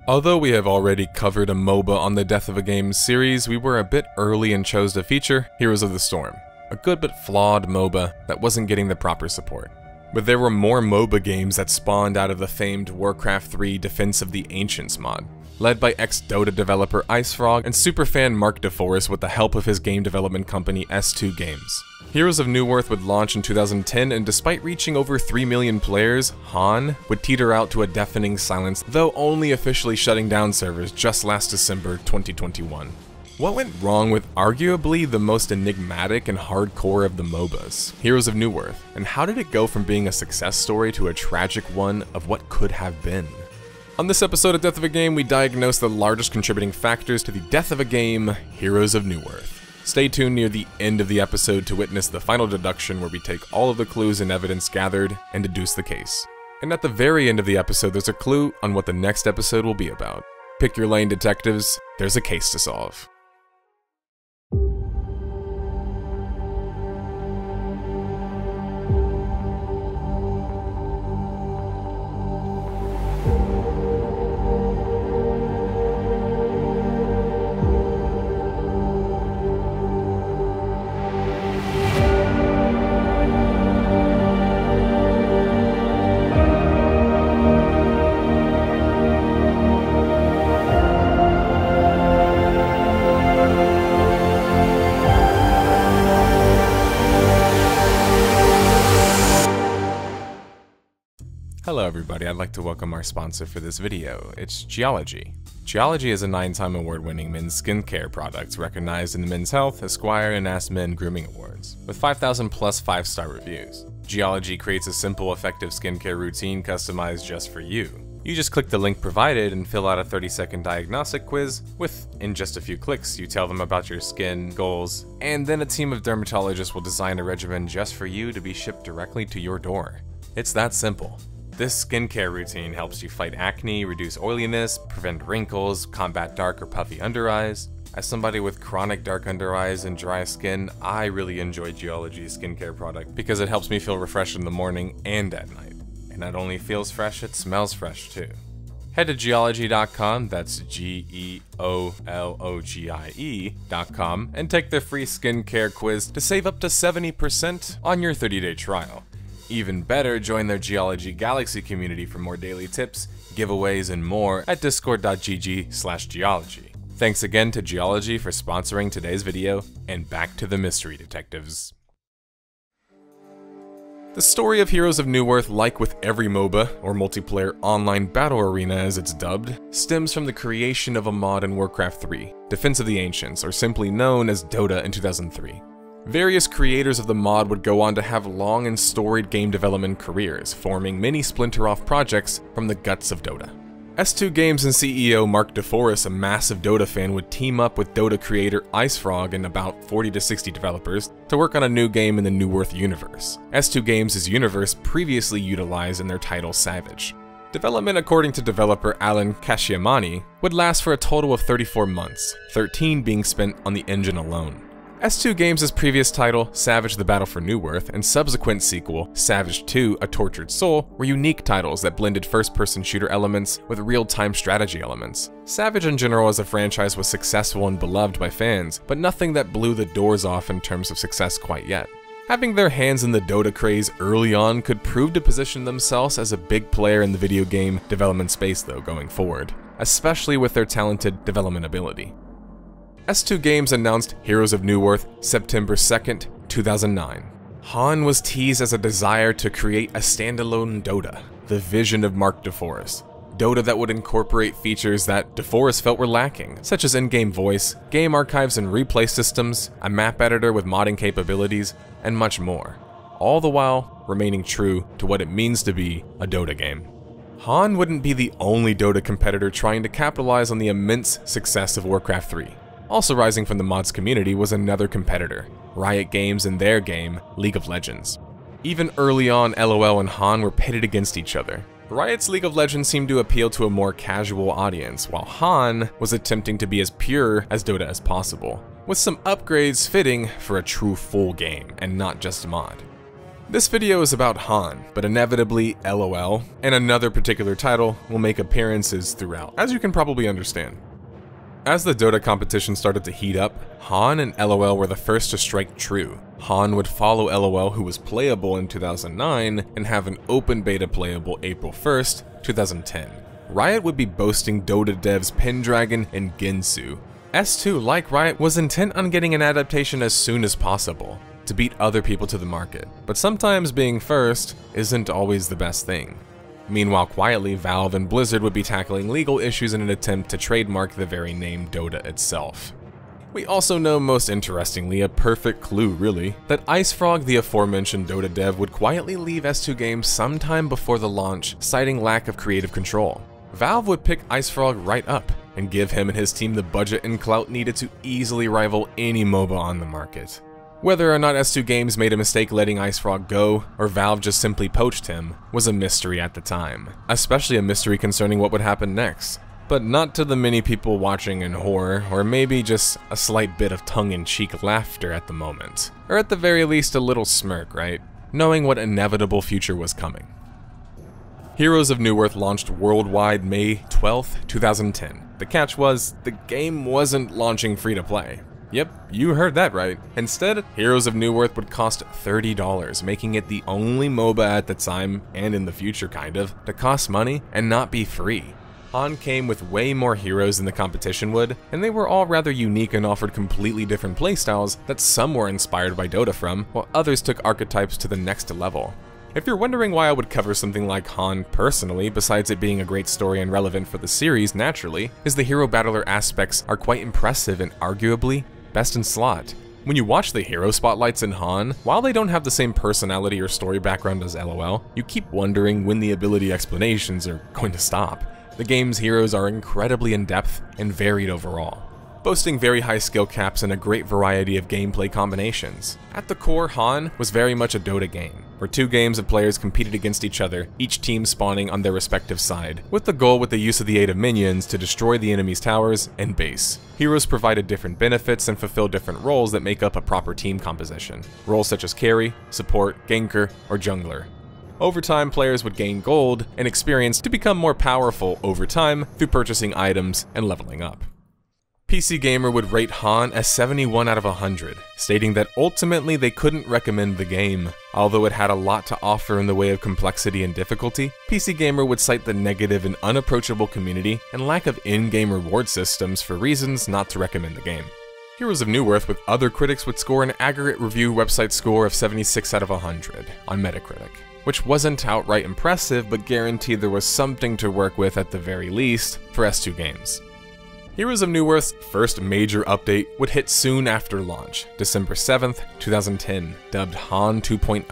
Although we have already covered a MOBA on the Death of a Game series, we were a bit early and chose to feature Heroes of the Storm, a good but flawed MOBA that wasn't getting the proper support. But there were more MOBA games that spawned out of the famed Warcraft 3 Defense of the Ancients mod, led by ex-Dota developer IceFrog and superfan Mark DeForest with the help of his game development company S2 Games. Heroes of Newerth would launch in 2010, and despite reaching over 3 million players, Han would teeter out to a deafening silence, though only officially shutting down servers just last December 2021. What went wrong with arguably the most enigmatic and hardcore of the MOBAs, Heroes of Newerth, and how did it go from being a success story to a tragic one of what could have been? On this episode of Death of a Game, we diagnose the largest contributing factors to the death of a game, Heroes of Newerth. Stay tuned near the end of the episode to witness the final deduction, where we take all of the clues and evidence gathered and deduce the case. And at the very end of the episode, there's a clue on what the next episode will be about. Pick your lane, detectives, there's a case to solve. Hello everybody, I'd like to welcome our sponsor for this video. It's Geology. Geology is a 9-time award-winning men's skincare product recognized in the Men's Health, Esquire, and Ask Men Grooming Awards. With 5,000 plus 5-star reviews, Geology creates a simple, effective skincare routine customized just for you. You just click the link provided and fill out a 30-second diagnostic quiz in just a few clicks, you tell them about your skin goals, and then a team of dermatologists will design a regimen just for you to be shipped directly to your door. It's that simple. This skincare routine helps you fight acne, reduce oiliness, prevent wrinkles, combat dark or puffy under eyes. As somebody with chronic dark under eyes and dry skin, I really enjoy Geology's skincare product because it helps me feel refreshed in the morning and at night. And not only feels fresh, it smells fresh too. Head to geology.com, that's geologie.com, and take their free skincare quiz to save up to 70% on your 30-day trial. Even better, join their Geology Galaxy community for more daily tips, giveaways, and more at discord.gg/geology. Thanks again to Geology for sponsoring today's video, and back to the mystery detectives. The story of Heroes of Newerth, like with every MOBA, or multiplayer online battle arena as it's dubbed, stems from the creation of a mod in Warcraft 3, Defense of the Ancients, or simply known as Dota, in 2003. Various creators of the mod would go on to have long and storied game development careers, forming many splinter-off projects from the guts of Dota. S2 Games and CEO Mark DeForest, a massive Dota fan, would team up with Dota creator IceFrog and about 40 to 60 developers to work on a new game in the Newerth universe. S2 Games' universe previously utilized in their title Savage. Development, according to developer Alan Kashiamani, would last for a total of 34 months, 13 being spent on the engine alone. S2 Games' previous title, Savage: The Battle for Newerth, and subsequent sequel, Savage 2: A Tortured Soul, were unique titles that blended first-person shooter elements with real-time strategy elements. Savage in general as a franchise was successful and beloved by fans, but nothing that blew the doors off in terms of success quite yet. Having their hands in the Dota craze early on could prove to position themselves as a big player in the video game development space though going forward, especially with their talented development ability. S2 Games announced Heroes of Newerth September 2nd, 2009. Han was teased as a desire to create a standalone Dota, the vision of Mark DeForest. Dota that would incorporate features that DeForest felt were lacking, such as in-game voice, game archives and replay systems, a map editor with modding capabilities, and much more, all the while remaining true to what it means to be a Dota game. Han wouldn't be the only Dota competitor trying to capitalize on the immense success of Warcraft 3. Also rising from the mods community was another competitor, Riot Games and their game, League of Legends. Even early on, LOL and Han were pitted against each other. Riot's League of Legends seemed to appeal to a more casual audience, while Han was attempting to be as pure as Dota as possible, with some upgrades fitting for a true full game, and not just a mod. This video is about Han, but inevitably LOL, and another particular title will make appearances throughout, as you can probably understand. As the Dota competition started to heat up, Han and LOL were the first to strike true. Han would follow LOL, who was playable in 2009, and have an open beta playable April 1st, 2010. Riot would be boasting Dota devs Pendragon and Ginsu. S2, like Riot, was intent on getting an adaptation as soon as possible, to beat other people to the market, but sometimes being first isn't always the best thing. Meanwhile, quietly, Valve and Blizzard would be tackling legal issues in an attempt to trademark the very name Dota itself. We also know, most interestingly, a perfect clue really, that IceFrog, the aforementioned Dota dev, would quietly leave S2 Games sometime before the launch, citing lack of creative control. Valve would pick IceFrog right up, and give him and his team the budget and clout needed to easily rival any MOBA on the market. Whether or not S2 Games made a mistake letting IceFrog go, or Valve just simply poached him, was a mystery at the time, especially a mystery concerning what would happen next. But not to the many people watching in horror, or maybe just a slight bit of tongue-in-cheek laughter at the moment. Or at the very least a little smirk, right? Knowing what inevitable future was coming. Heroes of Newerth launched worldwide May 12th, 2010. The catch was, the game wasn't launching free-to-play. Yep, you heard that right. Instead, Heroes of Newerth would cost $30, making it the only MOBA at the time, and in the future kind of, to cost money and not be free. Han came with way more heroes than the competition would, and they were all rather unique and offered completely different playstyles that some were inspired by Dota from, while others took archetypes to the next level. If you're wondering why I would cover something like Han personally, besides it being a great story and relevant for the series naturally, is the hero battler aspects are quite impressive and arguably best in slot. When you watch the hero spotlights in Han, while they don't have the same personality or story background as LOL, you keep wondering when the ability explanations are going to stop. The game's heroes are incredibly in-depth and varied overall, boasting very high skill caps and a great variety of gameplay combinations. At the core, Han was very much a Dota game, where two games of players competed against each other, each team spawning on their respective side, with the goal with the use of the aid of minions to destroy the enemy's towers and base. Heroes provided different benefits and fulfilled different roles that make up a proper team composition, roles such as carry, support, ganker, or jungler. Over time, players would gain gold and experience to become more powerful over time through purchasing items and leveling up. PC Gamer would rate Han as 71 out of 100, stating that ultimately they couldn't recommend the game. Although it had a lot to offer in the way of complexity and difficulty, PC Gamer would cite the negative and unapproachable community and lack of in-game reward systems for reasons not to recommend the game. Heroes of Newerth with other critics would score an aggregate review website score of 76 out of 100 on Metacritic, which wasn't outright impressive but guaranteed there was something to work with at the very least for S2 Games. Heroes of Newerth's first major update would hit soon after launch, December 7th, 2010, dubbed Han 2.0.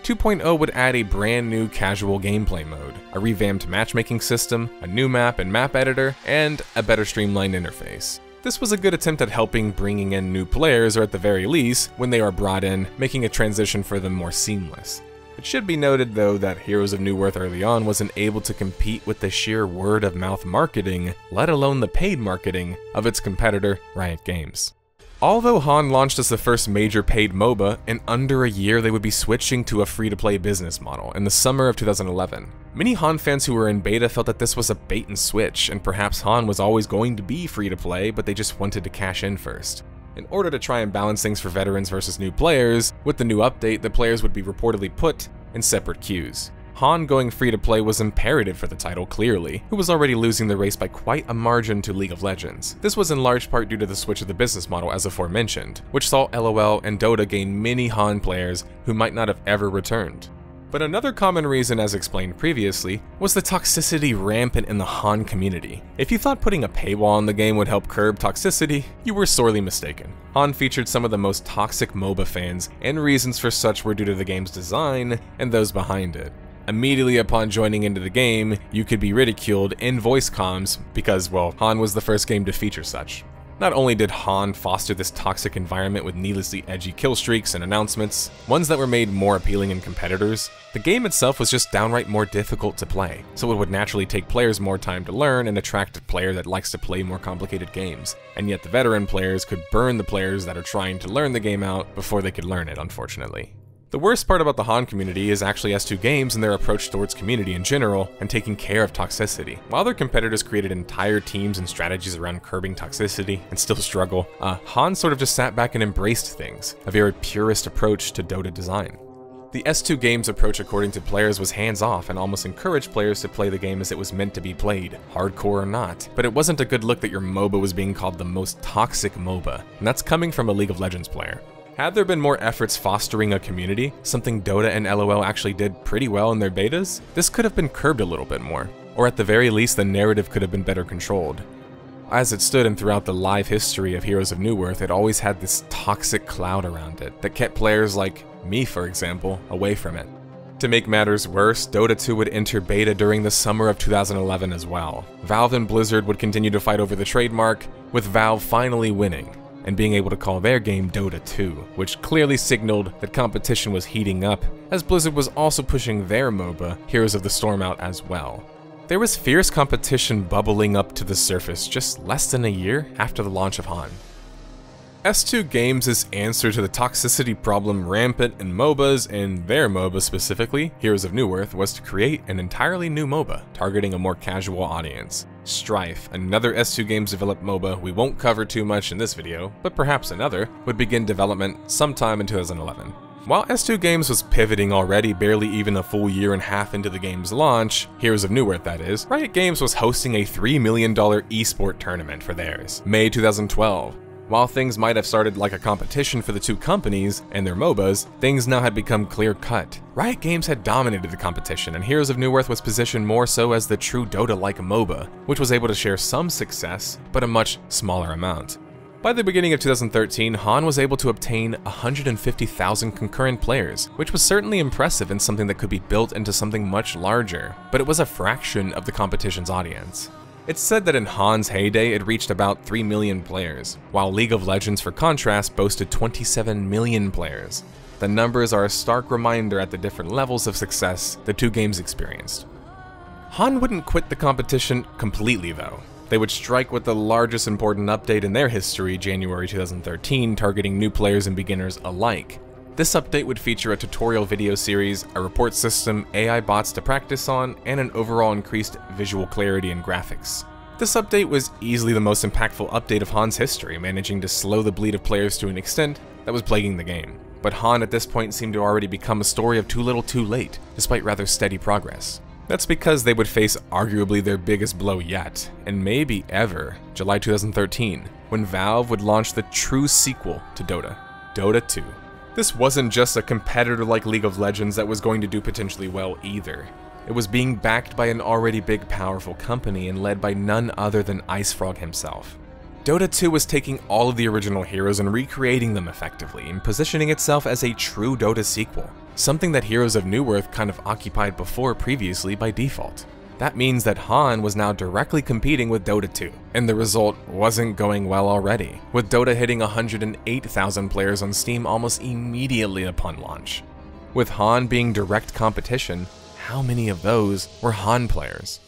2.0 would add a brand new casual gameplay mode, a revamped matchmaking system, a new map and map editor, and a better streamlined interface. This was a good attempt at helping bringing in new players, or at the very least, when they are brought in, making a transition for them more seamless. It should be noted though that Heroes of Newerth early on wasn't able to compete with the sheer word-of-mouth marketing, let alone the paid marketing, of its competitor, Riot Games. Although Han launched as the first major paid MOBA, in under a year they would be switching to a free-to-play business model in the summer of 2011. Many Han fans who were in beta felt that this was a bait and switch, and perhaps Han was always going to be free-to-play, but they just wanted to cash in first. In order to try and balance things for veterans versus new players, with the new update, the players would be reportedly put in separate queues. Han going free-to-play was imperative for the title, clearly, who was already losing the race by quite a margin to League of Legends. This was in large part due to the switch of the business model as aforementioned, which saw LOL and Dota gain many Han players who might not have ever returned. But another common reason, as explained previously, was the toxicity rampant in the Han community. If you thought putting a paywall on the game would help curb toxicity, you were sorely mistaken. Han featured some of the most toxic MOBA fans, and reasons for such were due to the game's design and those behind it. Immediately upon joining into the game, you could be ridiculed in voice comms because, well, Han was the first game to feature such. Not only did Han foster this toxic environment with needlessly edgy kill streaks and announcements, ones that were made more appealing in competitors, the game itself was just downright more difficult to play, so it would naturally take players more time to learn and attract a player that likes to play more complicated games, and yet the veteran players could burn the players that are trying to learn the game out before they could learn it, unfortunately. The worst part about the Han community is actually S2 Games and their approach towards community in general and taking care of toxicity. While their competitors created entire teams and strategies around curbing toxicity and still struggle, Han sort of just sat back and embraced things, a very purist approach to Dota design. The S2 Games approach, according to players, was hands-off and almost encouraged players to play the game as it was meant to be played, hardcore or not. But it wasn't a good look that your MOBA was being called the most toxic MOBA, and that's coming from a League of Legends player. Had there been more efforts fostering a community, something Dota and LOL actually did pretty well in their betas, this could have been curbed a little bit more, or at the very least the narrative could have been better controlled. As it stood and throughout the live history of Heroes of Newerth, it always had this toxic cloud around it that kept players like me, for example, away from it. To make matters worse, Dota 2 would enter beta during the summer of 2011 as well. Valve and Blizzard would continue to fight over the trademark, with Valve finally winning and being able to call their game Dota 2, which clearly signaled that competition was heating up, as Blizzard was also pushing their MOBA, Heroes of the Storm, out as well. There was fierce competition bubbling up to the surface just less than a year after the launch of Han. S2 Games' answer to the toxicity problem rampant in MOBAs, and their MOBA specifically, Heroes of Newerth, was to create an entirely new MOBA, targeting a more casual audience. Strife, another S2 Games developed MOBA we won't cover too much in this video, but perhaps another, would begin development sometime in 2011. While S2 Games was pivoting already barely even a full year and a half into the game's launch, Heroes of Newerth that is, Riot Games was hosting a $3 million esport tournament for theirs, May 2012. While things might have started like a competition for the two companies and their MOBAs, things now had become clear-cut. Riot Games had dominated the competition, and Heroes of Newerth was positioned more so as the true Dota-like MOBA, which was able to share some success, but a much smaller amount. By the beginning of 2013, Han was able to obtain 150,000 concurrent players, which was certainly impressive and something that could be built into something much larger, but it was a fraction of the competition's audience. It's said that in Han's heyday, it reached about 3 million players, while League of Legends, for contrast, boasted 27 million players. The numbers are a stark reminder at the different levels of success the two games experienced. Han wouldn't quit the competition completely though. They would strike with the largest important update in their history, January 2013, targeting new players and beginners alike. This update would feature a tutorial video series, a report system, AI bots to practice on, and an overall increased visual clarity and graphics. This update was easily the most impactful update of Han's history, managing to slow the bleed of players to an extent that was plaguing the game. But Han at this point seemed to already become a story of too little too late, despite rather steady progress. That's because they would face arguably their biggest blow yet, and maybe ever, July 2013, when Valve would launch the true sequel to Dota, Dota 2. This wasn't just a competitor like League of Legends that was going to do potentially well either. It was being backed by an already big powerful company and led by none other than IceFrog himself. Dota 2 was taking all of the original heroes and recreating them effectively, and positioning itself as a true Dota sequel, something that Heroes of Newerth kind of occupied before previously by default. That means that Han was now directly competing with Dota 2, and the result wasn't going well already, with Dota hitting 108,000 players on Steam almost immediately upon launch. With Han being direct competition, how many of those were Han players?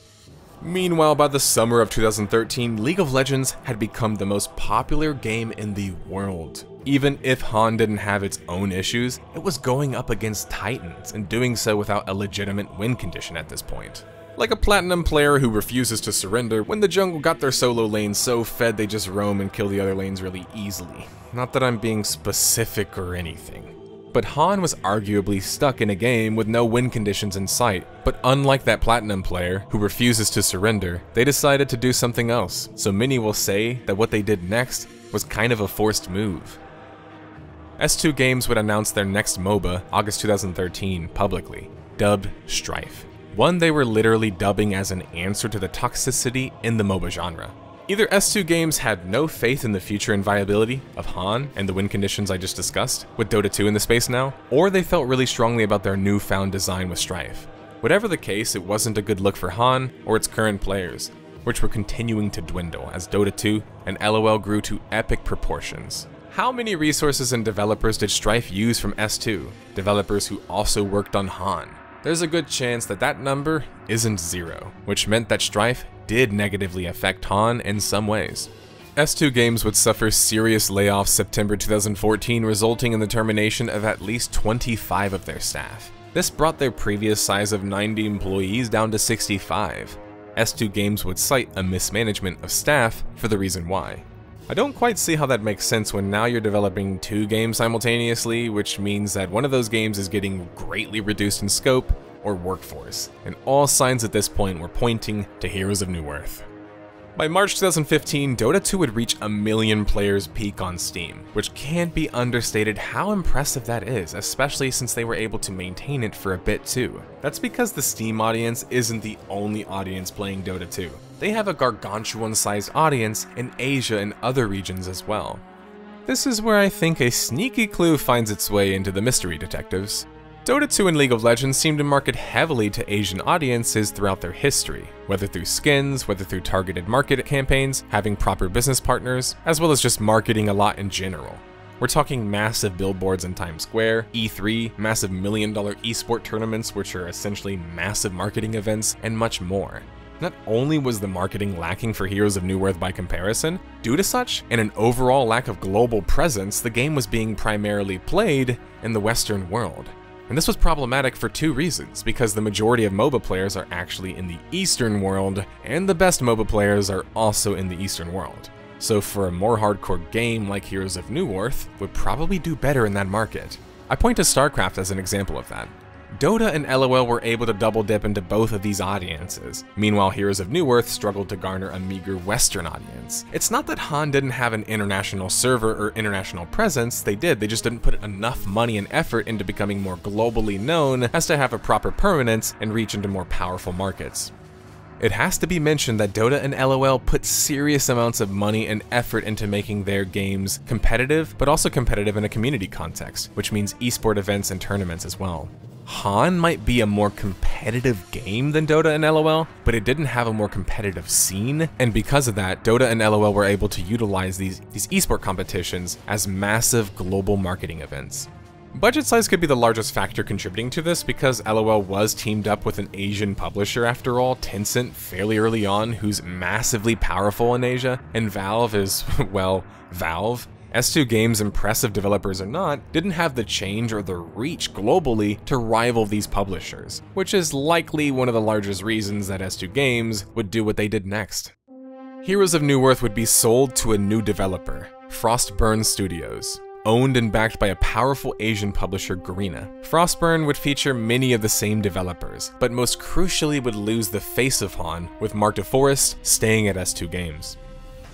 Meanwhile, by the summer of 2013, League of Legends had become the most popular game in the world. Even if Han didn't have its own issues, it was going up against Titans and doing so without a legitimate win condition at this point. Like a platinum player who refuses to surrender when the jungle got their solo lane so fed they just roam and kill the other lanes really easily. Not that I'm being specific or anything. But Han was arguably stuck in a game with no win conditions in sight, but unlike that platinum player who refuses to surrender, they decided to do something else, so many will say that what they did next was kind of a forced move. S2 Games would announce their next MOBA, August 2013, publicly, dubbed Strife. One they were literally dubbing as an answer to the toxicity in the MOBA genre. Either S2 Games had no faith in the future and viability of Han and the win conditions I just discussed, with Dota 2 in the space now, or they felt really strongly about their newfound design with Strife. Whatever the case, it wasn't a good look for Han or its current players, which were continuing to dwindle as Dota 2 and LOL grew to epic proportions. How many resources and developers did Strife use from S2, developers who also worked on Han? There's a good chance that that number isn't zero, which meant that Strife did negatively affect Han in some ways. S2 Games would suffer serious layoffs September 2014, resulting in the termination of at least 25 of their staff. This brought their previous size of 90 employees down to 65. S2 Games would cite a mismanagement of staff for the reason why. I don't quite see how that makes sense when now you're developing 2 games simultaneously, which means that one of those games is getting greatly reduced in scope or workforce, and all signs at this point were pointing to Heroes of Newerth. By March 2015, Dota 2 would reach 1 million players peak on Steam, which can't be understated how impressive that is, especially since they were able to maintain it for a bit too. That's because the Steam audience isn't the only audience playing Dota 2. They have a gargantuan-sized audience in Asia and other regions as well. This is where I think a sneaky clue finds its way into the mystery detectives. Dota 2 and League of Legends seem to market heavily to Asian audiences throughout their history, whether through skins, whether through targeted market campaigns, having proper business partners, as well as just marketing a lot in general. We're talking massive billboards in Times Square, E3, massive million-dollar esport tournaments which are essentially massive marketing events, and much more. Not only was the marketing lacking for Heroes of Newerth by comparison, due to such, and an overall lack of global presence, the game was being primarily played in the Western world. And this was problematic for 2 reasons, because the majority of MOBA players are actually in the Eastern world, and the best MOBA players are also in the Eastern world. So for a more hardcore game like Heroes of Newerth, would probably do better in that market. I point to StarCraft as an example of that. Dota and LOL were able to double dip into both of these audiences. Meanwhile, Heroes of Newerth struggled to garner a meager Western audience. It's not that Han didn't have an international server or international presence, they did, they just didn't put enough money and effort into becoming more globally known as to have a proper permanence and reach into more powerful markets. It has to be mentioned that Dota and LOL put serious amounts of money and effort into making their games competitive, but also competitive in a community context, which means esport events and tournaments as well. Han might be a more competitive game than Dota and LOL, but it didn't have a more competitive scene, and because of that, Dota and LOL were able to utilize these esport competitions as massive global marketing events. Budget size could be the largest factor contributing to this because LOL was teamed up with an Asian publisher after all, Tencent, fairly early on, who's massively powerful in Asia, and Valve is, well, Valve. S2 Games, impressive developers or not, didn't have the change or the reach globally to rival these publishers, which is likely one of the largest reasons that S2 Games would do what they did next. Heroes of Newerth would be sold to a new developer, Frostburn Studios. Owned and backed by a powerful Asian publisher, Garena. Frostburn would feature many of the same developers, but most crucially would lose the face of Han, with Mark DeForest staying at S2 Games.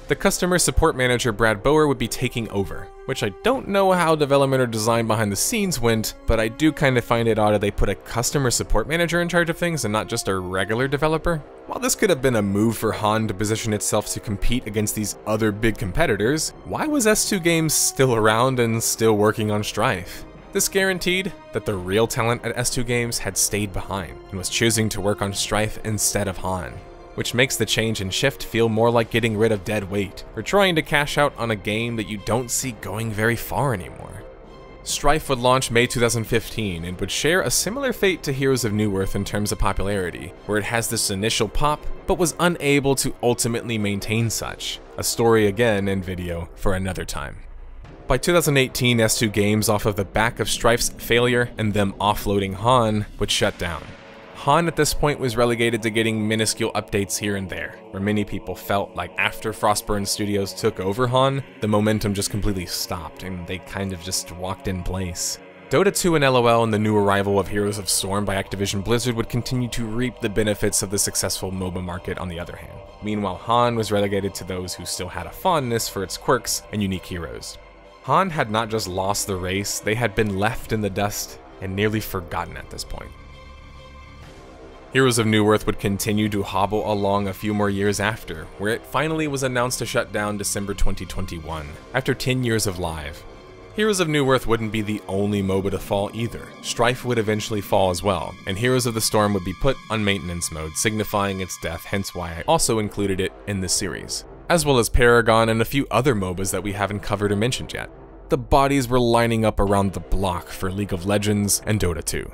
The customer support manager Brad Bower would be taking over, which I don't know how development or design behind the scenes went, but I do kind of find it odd that they put a customer support manager in charge of things and not just a regular developer. While this could have been a move for Han to position itself to compete against these other big competitors, why was S2 Games still around and still working on Strife? This guaranteed that the real talent at S2 Games had stayed behind and was choosing to work on Strife instead of Han, which makes the change and shift feel more like getting rid of dead weight, or trying to cash out on a game that you don't see going very far anymore. Strife would launch May 2015 and would share a similar fate to Heroes of Newerth in terms of popularity, where it has this initial pop, but was unable to ultimately maintain such. A story again and video for another time. By 2018, S2 Games, off of the back of Strife's failure and them offloading Han, would shut down. Han at this point was relegated to getting minuscule updates here and there, where many people felt like after Frostburn Studios took over Han, the momentum just completely stopped and they kind of just walked in place. Dota 2 and LOL and the new arrival of Heroes of Storm by Activision Blizzard would continue to reap the benefits of the successful MOBA market on the other hand. Meanwhile, Han was relegated to those who still had a fondness for its quirks and unique heroes. Han had not just lost the race, they had been left in the dust and nearly forgotten at this point. Heroes of Newerth would continue to hobble along a few more years after, where it finally was announced to shut down December 2021, after 10 years of live. Heroes of Newerth wouldn't be the only MOBA to fall either. Strife would eventually fall as well, and Heroes of the Storm would be put on maintenance mode, signifying its death, hence why I also included it in this series. As well as Paragon and a few other MOBAs that we haven't covered or mentioned yet. The bodies were lining up around the block for League of Legends and Dota 2.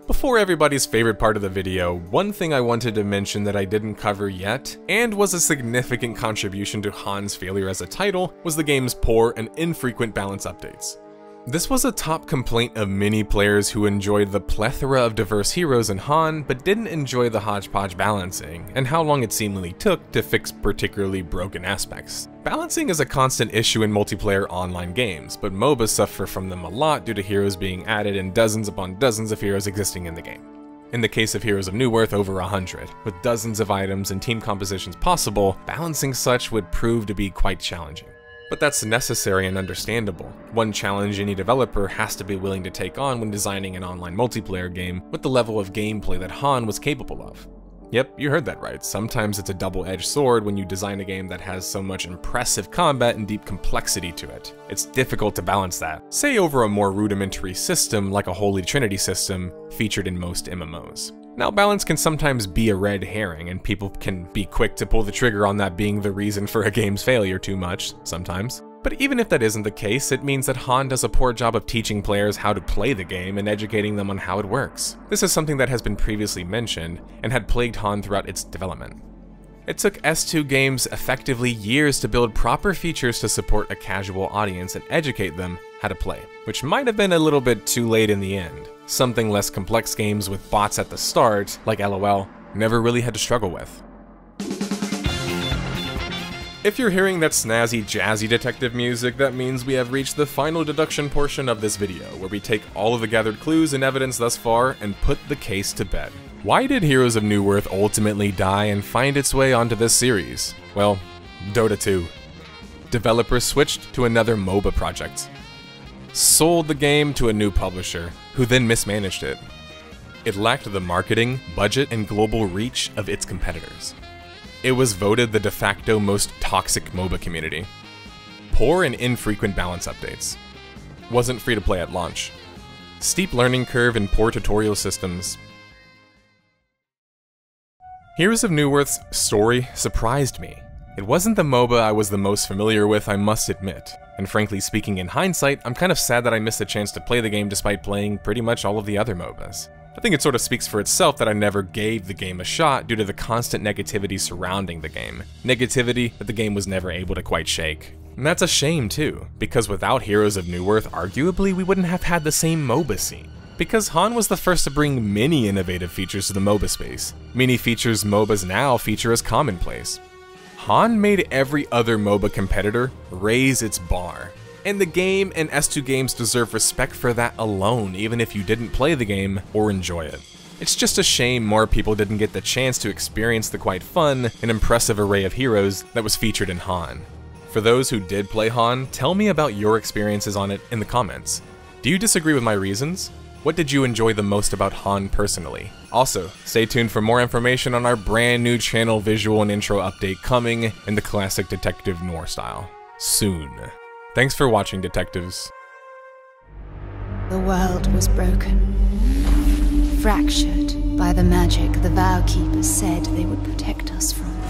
Before everybody's favorite part of the video, one thing I wanted to mention that I didn't cover yet, and was a significant contribution to Han's failure as a title, was the game's poor and infrequent balance updates. This was a top complaint of many players who enjoyed the plethora of diverse heroes in Han, but didn't enjoy the hodgepodge balancing, and how long it seemingly took to fix particularly broken aspects. Balancing is a constant issue in multiplayer online games, but MOBAs suffer from them a lot due to heroes being added and dozens upon dozens of heroes existing in the game. In the case of Heroes of Newerth, over 100. With dozens of items and team compositions possible, balancing such would prove to be quite challenging. But that's necessary and understandable. One challenge any developer has to be willing to take on when designing an online multiplayer game with the level of gameplay that Han was capable of. Yep, you heard that right. Sometimes it's a double-edged sword when you design a game that has so much impressive combat and deep complexity to it. It's difficult to balance that, say over a more rudimentary system like a Holy Trinity system featured in most MMOs. Now, balance can sometimes be a red herring, and people can be quick to pull the trigger on that being the reason for a game's failure too much, sometimes. But even if that isn't the case, it means that Han does a poor job of teaching players how to play the game and educating them on how it works. This is something that has been previously mentioned, and had plagued Han throughout its development. It took S2 games effectively years to build proper features to support a casual audience and educate them how to play, which might have been a little bit too late in the end. Something less complex games with bots at the start, like LOL, never really had to struggle with. If you're hearing that snazzy, jazzy detective music, that means we have reached the final deduction portion of this video, where we take all of the gathered clues and evidence thus far and put the case to bed. Why did Heroes of Newerth ultimately die and find its way onto this series? Well, Dota 2. Developers switched to another MOBA project. Sold the game to a new publisher, who then mismanaged it. It lacked the marketing, budget, and global reach of its competitors. It was voted the de facto most toxic MOBA community. Poor and infrequent balance updates. Wasn't free to play at launch. Steep learning curve and poor tutorial systems. Heroes of Newerth's story surprised me. It wasn't the MOBA I was the most familiar with, I must admit. And frankly speaking, in hindsight, I'm kind of sad that I missed the chance to play the game despite playing pretty much all of the other MOBAs. I think it sort of speaks for itself that I never gave the game a shot due to the constant negativity surrounding the game. Negativity that the game was never able to quite shake. And that's a shame too, because without Heroes of Newerth, arguably we wouldn't have had the same MOBA scene. Because Han was the first to bring many innovative features to the MOBA space. Many features MOBAs now feature as commonplace. Han made every other MOBA competitor raise its bar. And the game and S2 games deserve respect for that alone, even if you didn't play the game or enjoy it. It's just a shame more people didn't get the chance to experience the quite fun and impressive array of heroes that was featured in Han. For those who did play Han, tell me about your experiences on it in the comments. Do you disagree with my reasons? What did you enjoy the most about Han personally? Also, stay tuned for more information on our brand new channel visual and intro update coming in the classic Detective Noir style. Soon. Thanks for watching, detectives. The world was broken, fractured by the magic the Vow Keepers said they would protect us from.